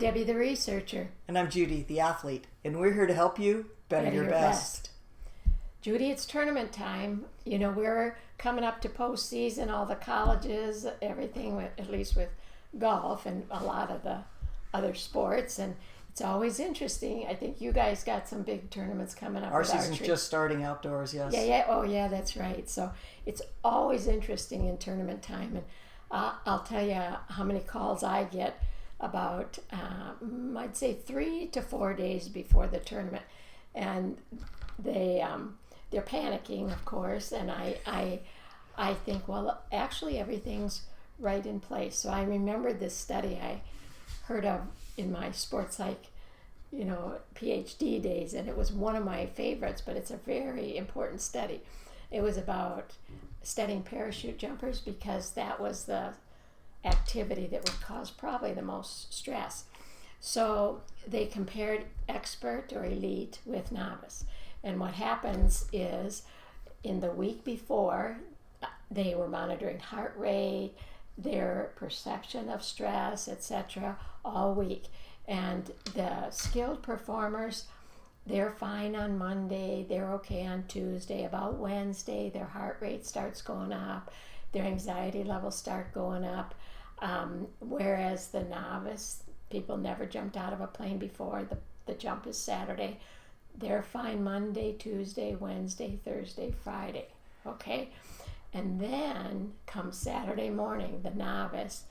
Debbie, the researcher. And I'm Judy, the athlete. And we're here to help you better your best. Judy, it's tournament time. You know, we're coming up to postseason, all the colleges, everything, at least with golf and a lot of the other sports. And it's always interesting. I think you guys got some big tournaments coming up. Our season's just starting outdoors, yes. Yeah. Oh, yeah, that's right. So it's always interesting in tournament time. And I'll tell you how many calls I get about, I'd say 3 to 4 days before the tournament. And they're panicking, of course, and I think, well, actually everything's right in place. So I remember this study I heard of in my sports psych, PhD days, and it was one of my favorites, but it's a very important study. It was about studying parachute jumpers because that was the activity that would cause probably the most stress. So they compared expert or elite with novice. And what happens is in the week before, they were monitoring heart rate, their perception of stress, etc., all week. And the skilled performers, they're fine on Monday, they're okay on Tuesday. About Wednesday, their heart rate starts going up, their anxiety levels start going up. Whereas the novice, people never jumped out of a plane before, the jump is Saturday. They're fine Monday, Tuesday, Wednesday, Thursday, Friday, okay? And then comes Saturday morning, the novice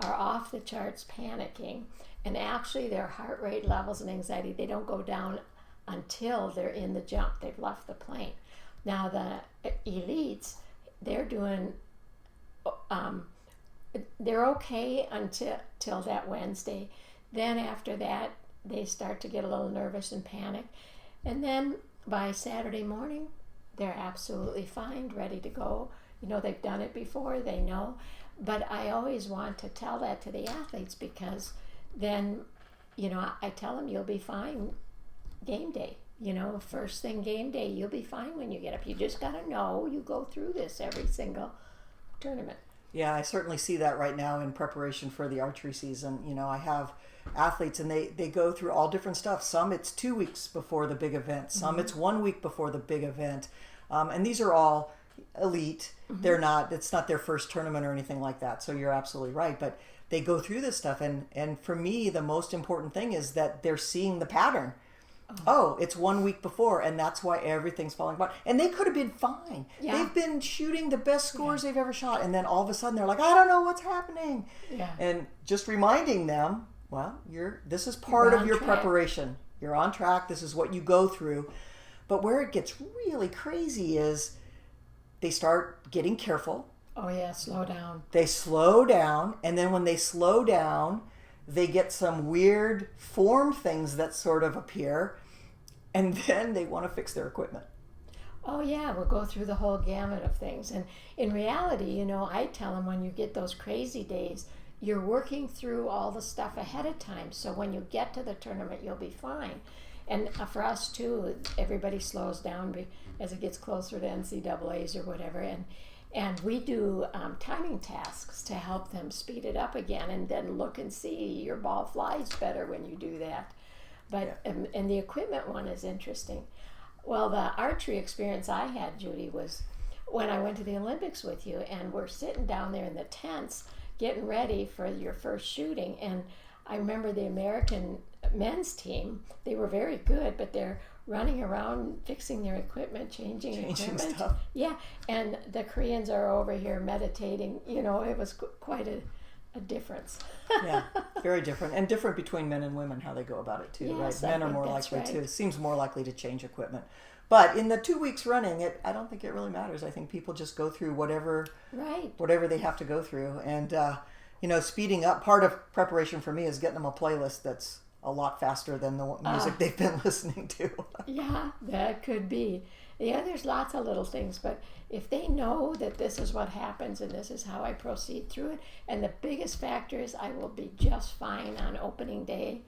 are off the charts panicking, and actually their heart rate levels and anxiety, they don't go down until they're in the jump. They've left the plane. Now the elites, they're doing, they're okay until that Wednesday. Then after that, they start to get a little nervous and panic. And then by Saturday morning, they're absolutely fine, ready to go. They've done it before, they know. But I always want to tell that to the athletes because then, I tell them you'll be fine game day. First thing game day, you'll be fine when you get up. You just got to know you go through this every single tournament. Yeah, I certainly see that right now in preparation for the archery season. I have athletes and they go through all different stuff. Some it's 2 weeks before the big event. Some it's 1 week before the big event. And these are all elite. It's not their first tournament or anything like that. So you're absolutely right. But they go through this stuff. And for me, the most important thing is that they're seeing the pattern. Oh, it's 1 week before, and that's why everything's falling apart. And they could have been fine. Yeah. They've been shooting the best scores they've ever shot, and then all of a sudden they're like, I don't know what's happening. Yeah. And just reminding them, well, this is part of your preparation. You're on track. This is what you go through. But where it gets really crazy is they start getting careful. Oh, yeah, slow down. They slow down, and then when they slow down, they get some weird form things that sort of appear, and then they want to fix their equipment. Oh, yeah, we'll go through the whole gamut of things. And in reality, I tell them when you get those crazy days, you're working through all the stuff ahead of time. So when you get to the tournament, you'll be fine. And for us, too, everybody slows down as it gets closer to NCAAs or whatever. And we do timing tasks to help them speed it up again and then look and see your ball flies better when you do that. But and the equipment one is interesting. Well, the archery experience I had, Judy, was when I went to the Olympics with you, and we're sitting down there in the tents getting ready for your first shooting. And I remember the American men's team, they were very good, but they're running around fixing their equipment, changing equipment stuff. Yeah, and the Koreans are over here meditating. It was quite a difference. Yeah, very different, and different between men and women how they go about it too. Yes, right? Men are more likely to seems more likely to change equipment. But in the 2 weeks running, I don't think it really matters. I think people just go through whatever they have to go through, and speeding up. Part of preparation for me is getting them a playlist that's a lot faster than the music they've been listening to. Yeah, that could be. Yeah, there's lots of little things, but if they know that this is what happens and this is how I proceed through it, and the biggest factor is I will be just fine on opening day,